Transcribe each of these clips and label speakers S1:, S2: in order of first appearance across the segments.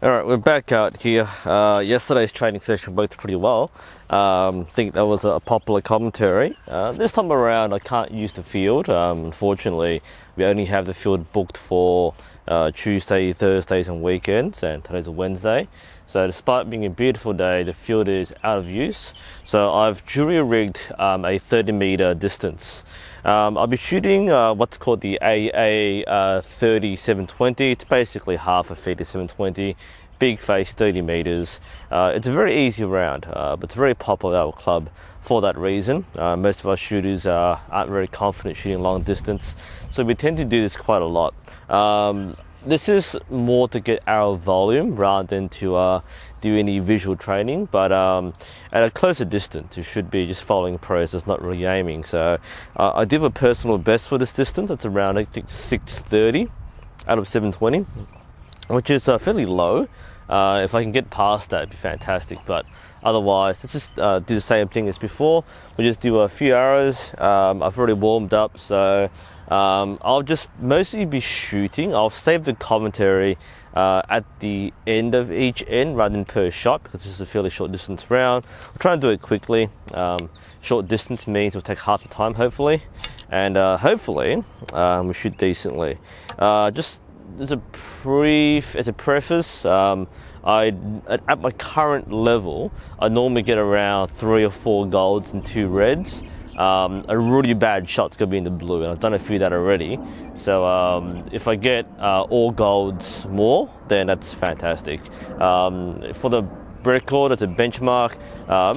S1: Alright, we're back out here. Yesterday's training session worked pretty well. I think that was a popular commentary. This time around I can't use the field. Unfortunately, we only have the field booked for Tuesday, Thursdays and weekends, and today's a Wednesday. So despite being a beautiful day, the field is out of use. So I've jury rigged a 30 meter distance. I'll be shooting what's called the AA 3720. It's basically half a feet of 720, big face, 30 meters. It's a very easy round, but it's a very popular at our club for that reason. Most of our shooters aren't very confident shooting long distance, so we tend to do this quite a lot. This is more to get our volume rather than to do any visual training, but at a closer distance you should be just following the process, not really aiming. So I did a personal best for this distance. It's around, I think, 630 out of 720, which is fairly low. If I can get past that, it'd be fantastic, but otherwise let's just do the same thing as before. We'll just do a few arrows. I've already warmed up, so I'll just mostly be shooting. I'll save the commentary at the end of each end rather than per shot, because this is a fairly short distance round. We'll try and do it quickly. Short distance means it'll take half the time, hopefully, and hopefully we shoot decently. Just as a preface, at my current level, I normally get around 3 or 4 golds and 2 reds. A really bad shot's gonna be in the blue, and I've done a few of that already. So if I get all golds more, then that's fantastic. For the record, it's a benchmark.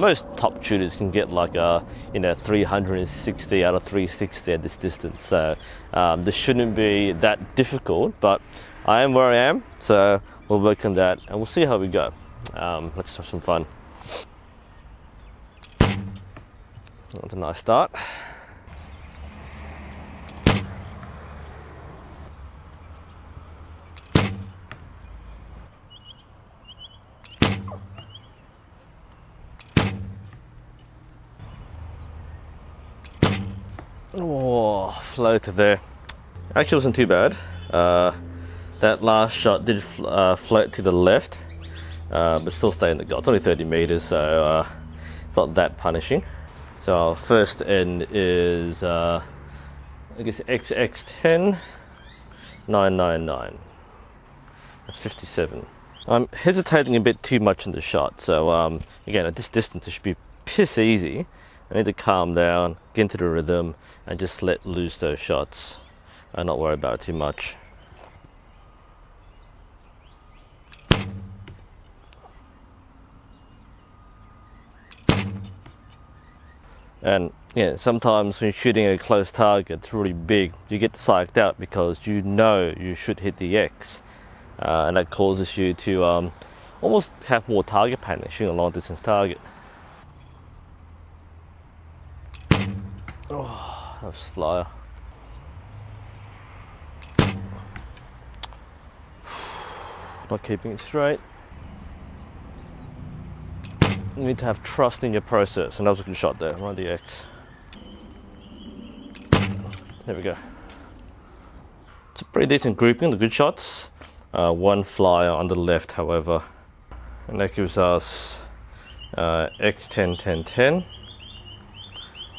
S1: Most top shooters can get like 360 out of 360 at this distance. So this shouldn't be that difficult, but I am where I am, so we'll work on that and we'll see how we go. Let's have some fun. That's a nice start. Oh, floated there. Actually, wasn't too bad. That last shot did float to the left, but still stay in the goal. It's only 30 meters, so it's not that punishing. So our first end is, I guess, XX10 999. That's 57. I'm hesitating a bit too much in the shot, so again, at this distance it should be piss easy. I need to calm down, get into the rhythm, and just let loose those shots and not worry about it too much. And yeah, sometimes when you're shooting a close target, it's really big, you get psyched out because you know you should hit the X, and that causes you to almost have more target panic shooting a long distance target. Oh, that was flyer. Not keeping it straight. You need to have trust in your process, and that was a good shot there, right the X. There we go. It's a pretty decent grouping, the good shots. One flyer on the left, however, and that gives us X10 10 10.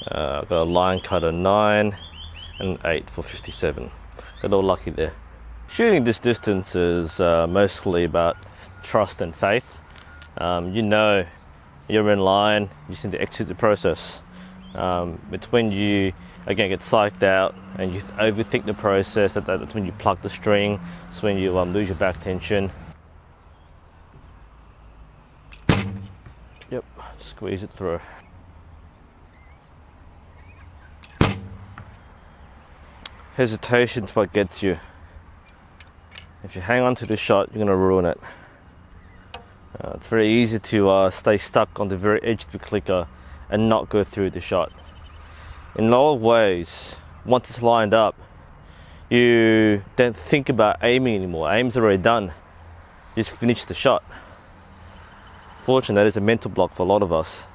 S1: Got a line cutter 9 and 8 for 57. Got all lucky there. Shooting this distance is mostly about trust and faith. You know you're in line, you just need to execute the process. It's when you again get psyched out and you overthink the process, that's when you plug the string, it's when you lose your back tension. Yep, squeeze it through. Hesitation's what gets you. If you hang on to the shot, you're gonna ruin it. It's very easy to stay stuck on the very edge of the clicker and not go through the shot. In a lot of ways, once it's lined up, you don't think about aiming anymore. Aim's already done. You just finish the shot. Fortunately, that is a mental block for a lot of us.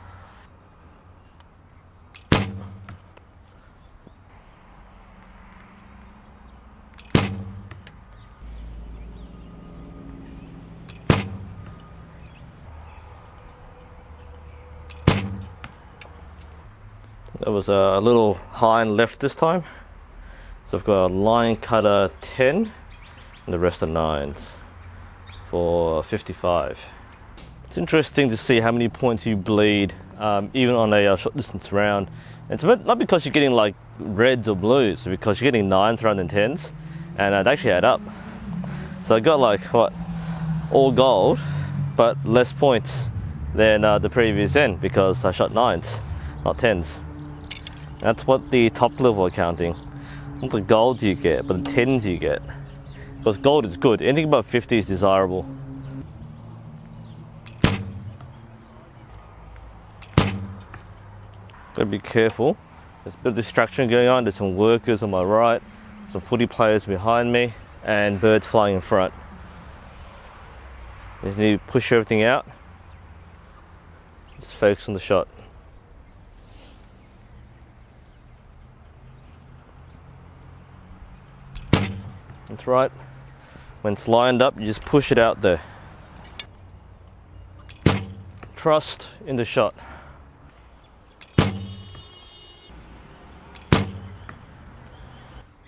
S1: That was a little high and left this time. So I've got a line cutter 10 and the rest are 9s for 55. It's interesting to see how many points you bleed even on a short distance round. It's not because you're getting like reds or blues, it's because you're getting 9s rather than 10s, and it actually add up. So I got like what, all gold but less points than the previous end because I shot 9s, not 10s. That's what the top level accounting, not the golds you get, but the 10s you get. Because gold is good, anything above 50 is desirable. Gotta be careful, there's a bit of distraction going on, there's some workers on my right, some footy players behind me, and birds flying in front. Just need to push everything out, just focus on the shot. That's right. When it's lined up, you just push it out there. Trust in the shot.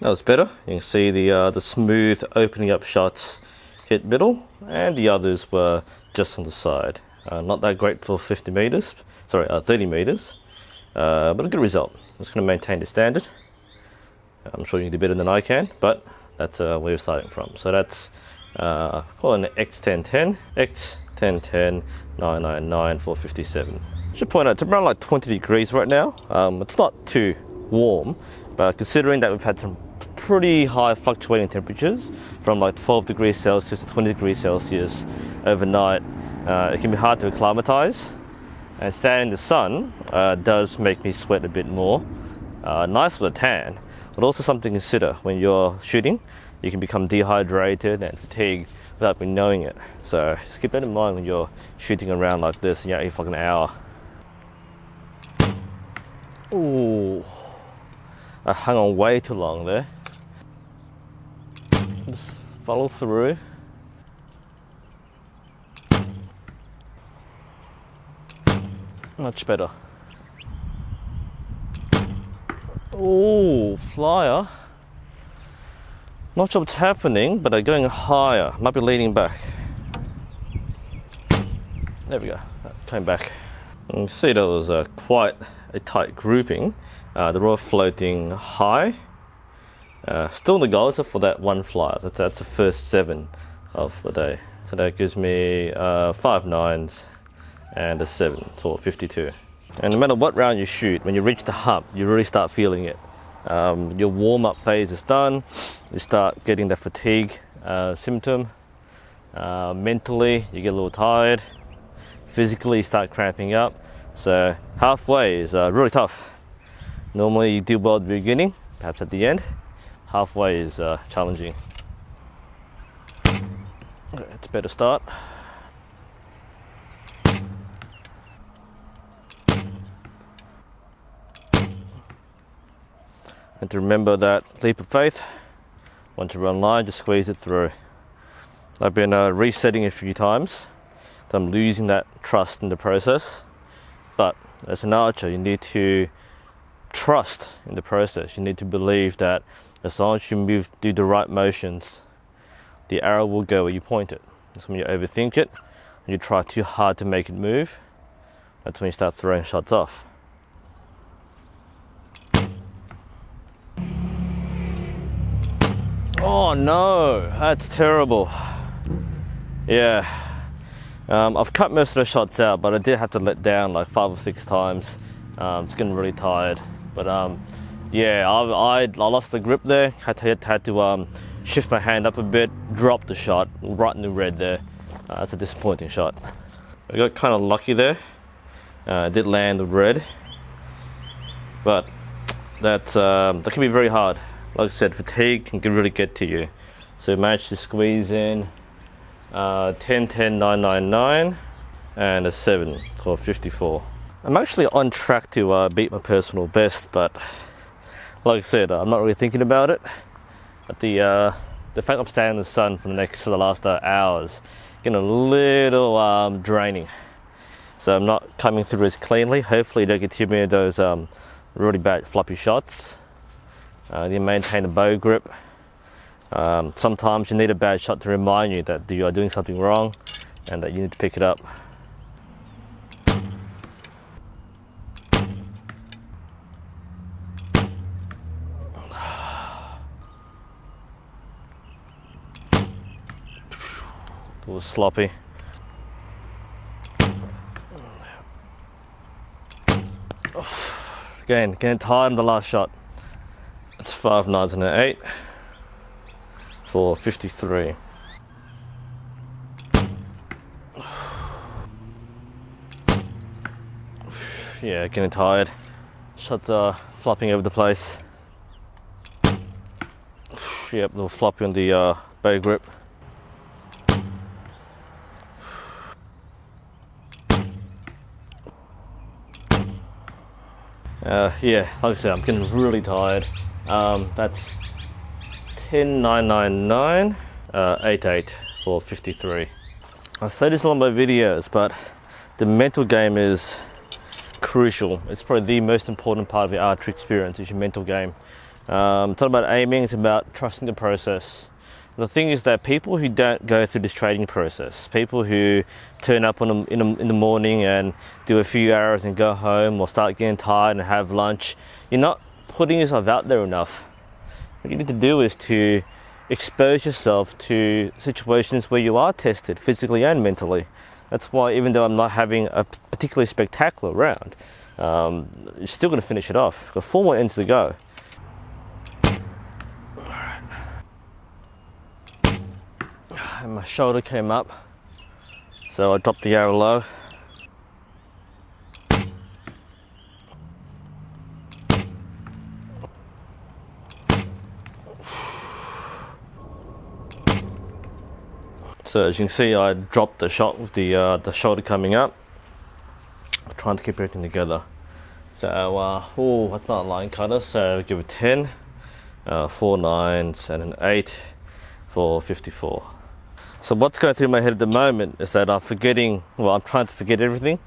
S1: That was better. You can see the smooth opening up shots hit middle, and the others were just on the side. Not that great for 50 meters, sorry, 30 meters, but a good result. I'm just going to maintain the standard. I'm sure you can do better than I can, but that's where we're starting from. So that's call it an X1010, X1010 999 457. I should point out it's around like 20 degrees right now. It's not too warm, but considering that we've had some pretty high fluctuating temperatures from like 12 degrees Celsius to 20 degrees Celsius overnight, it can be hard to acclimatize, and standing in the sun does make me sweat a bit more. Nice for the tan, but also something to consider when you're shooting. You can become dehydrated and fatigued without even knowing it. So just keep that in mind when you're shooting around like this and you're out here for like an hour. Ooh, I hung on way too long there. Just follow through. Much better. Ooh, flyer. Not sure what's happening, but they're going higher. Might be leaning back. There we go. Came back. You can see that was quite a tight grouping. They're all floating high. Still the goals are for that one flyer. That's the first 7 of the day. So that gives me 5 9s and a 7 for 52. And no matter what round you shoot, when you reach the hump, you really start feeling it. Your warm-up phase is done. You start getting the fatigue symptom. Mentally, you get a little tired. Physically, you start cramping up. So halfway is really tough. Normally, you do well at the beginning, perhaps at the end. Halfway is challenging. Okay, it's a better start. And to remember that leap of faith, once you run line, just squeeze it through. I've been resetting a few times, so I'm losing that trust in the process. But as an archer, you need to trust in the process. You need to believe that as long as you do the right motions, the arrow will go where you point it. That's when you overthink it, and you try too hard to make it move, that's when you start throwing shots off. Oh no, that's terrible. Yeah, I've cut most of the shots out, but I did have to let down like 5 or 6 times. It's getting really tired. But yeah, I lost the grip there. Had to shift my hand up a bit, drop the shot right in the red there. That's a disappointing shot. I got kind of lucky there. I did land the red, but that can be very hard. Like I said, fatigue can really get to you. So I managed to squeeze in 10, 10, 999 and a 7 for 54. I'm actually on track to beat my personal best, but like I said, I'm not really thinking about it. But the fact I'm staying in the sun for the last hours, getting a little draining. So I'm not coming through as cleanly. Hopefully, don't get too many of those really bad floppy shots. You maintain a bow grip. Sometimes you need a bad shot to remind you that you are doing something wrong and that you need to pick it up. It was sloppy. Again, getting tired on the last shot. It's 5 9s and an 8 for 53. Yeah, getting tired. Shots are flopping over the place. Yep, a little floppy on the bow grip. Yeah, like I said, I'm getting really tired. That's 10 999 88 for 53. I say this in all my videos, but the mental game is crucial. It's probably the most important part of your archery experience is your mental game. It's not about aiming, it's about trusting the process. The thing is that people who don't go through this training process, people who turn up in the morning and do a few arrows and go home, or start getting tired and have lunch, you're not putting yourself out there enough. What you need to do is to expose yourself to situations where you are tested physically and mentally. That's why even though I'm not having a particularly spectacular round, you're still going to finish it off. Got 4 more ends to go. And my shoulder came up, so I dropped the arrow low. So as you can see, I dropped the shot with the shoulder coming up. I'm trying to keep everything together. So that's not a line cutter, so I'll give it 10, 4 9s and an 8 for 54. So what's going through my head at the moment is that I'm trying to forget everything.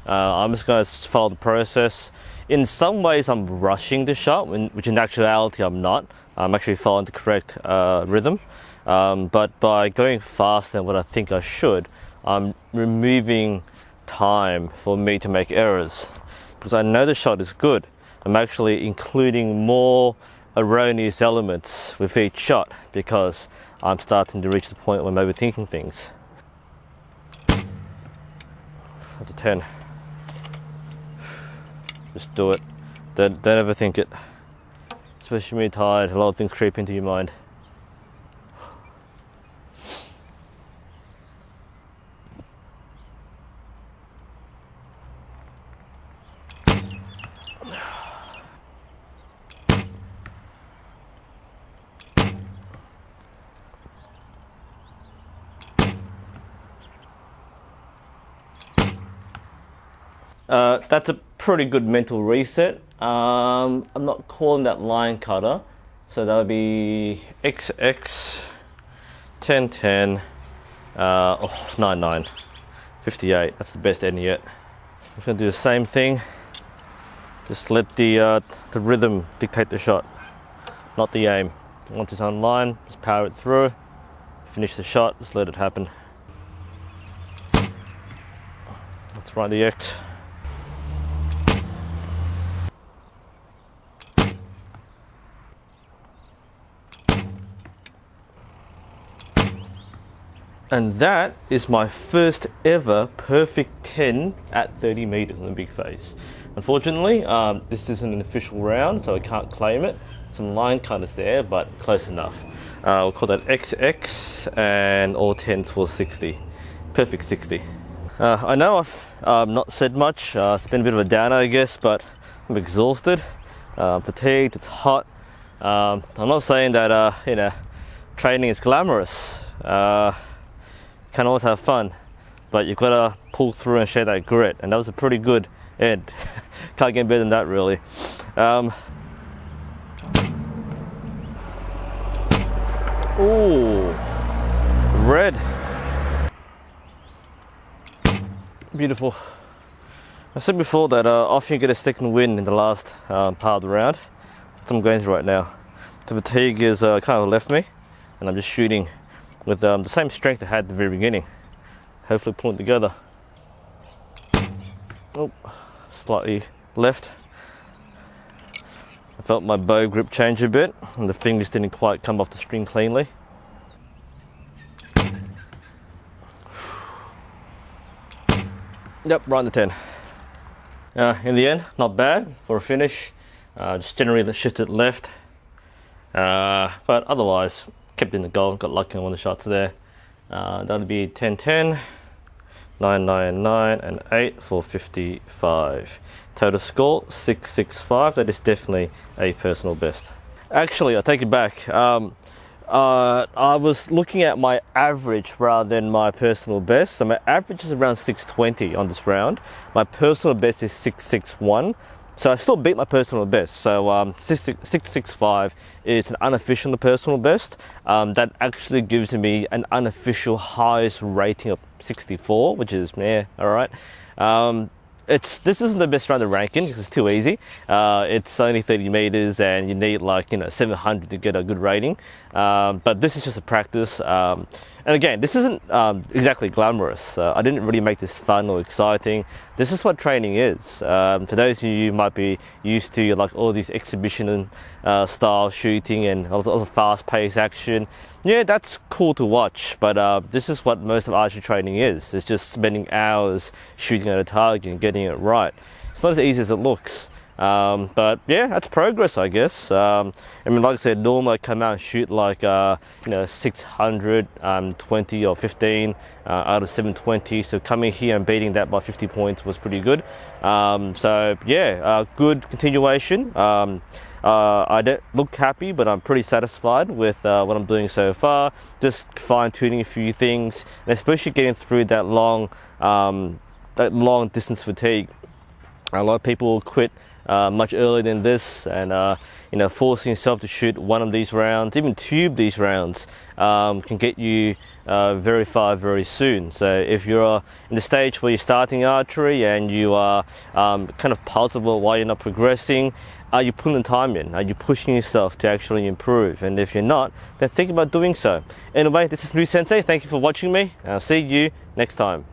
S1: I'm just going to follow the process. In some ways I'm rushing the shot, which in actuality I'm not. I'm actually following the correct rhythm. But by going faster than what I think I should, I'm removing time for me to make errors. Because I know the shot is good, I'm actually including more erroneous elements with each shot because I'm starting to reach the point where I'm overthinking things. That's a 10. Just do it. Don't overthink it. Especially when you're tired, a lot of things creep into your mind. That's a pretty good mental reset. I'm not calling that line cutter, so that would be XX 10 10 99 58. That's the best end yet. I'm going to do the same thing. Just let the rhythm dictate the shot, not the aim. Once it's on line, just power it through. Finish the shot. Just let it happen. Let's write the X. And that is my first ever perfect 10 at 30 meters on the big face. Unfortunately, this isn't an official round, so I can't claim it. Some line cutters there, but close enough. We'll call that XX and all 10s for 60. Perfect 60. I know I've not said much. It's been a bit of a downer, I guess, but I'm exhausted, fatigued, it's hot. I'm not saying that, training is glamorous. Can always have fun, but you've got to pull through and show that grit, and that was a pretty good end. Can't get better than that, really. Ooh, red. Beautiful. I said before that often you get a second wind in the last part of the round. That's what I'm going through right now. The fatigue is kind of left me, and I'm just shooting with the same strength I had at the very beginning. Hopefully pulling it together. Oh, slightly left. I felt my bow grip change a bit, and the fingers didn't quite come off the string cleanly. Yep, right on the 10. In the end, not bad for a finish. Just generally shifted left. But otherwise, kept in the goal, got lucky on one of the shots there. That'll be 10-10, 9-9-9, and 8 for 55. Total score 665. That is definitely a personal best. Actually, I take it back. I was looking at my average rather than my personal best. So my average is around 620 on this round. My personal best is 661. So I still beat my personal best. So 665 is an unofficial personal best. That actually gives me an unofficial highest rating of 64, which is, yeah, all right. This isn't the best round of ranking because it's too easy. It's only 30 meters and you need 700 to get a good rating. But this is just a practice. And again, this isn't exactly glamorous. I didn't really make this fun or exciting. This is what training is. For those of you who might be used to all these exhibition style shooting and all the fast-paced action, yeah, that's cool to watch. But this is what most of archery training is. It's just spending hours shooting at a target and getting it right. It's not as easy as it looks. But yeah, that's progress, I guess. I mean, like I said, normally I come out and shoot 620 or 15 out of 720. So coming here and beating that by 50 points was pretty good. So yeah, good continuation. I don't look happy, but I'm pretty satisfied with what I'm doing so far. Just fine-tuning a few things, and especially getting through that long distance fatigue. A lot of people quit much earlier than this, and forcing yourself to shoot one of these rounds, even two of these rounds, can get you very far very soon. So if you're in the stage where you're starting archery and you are kind of puzzled why you're not progressing, are you putting the time in? Are you pushing yourself to actually improve? And if you're not, then think about doing so. Anyway, this is NUSensei. Thank you for watching me. I'll see you next time.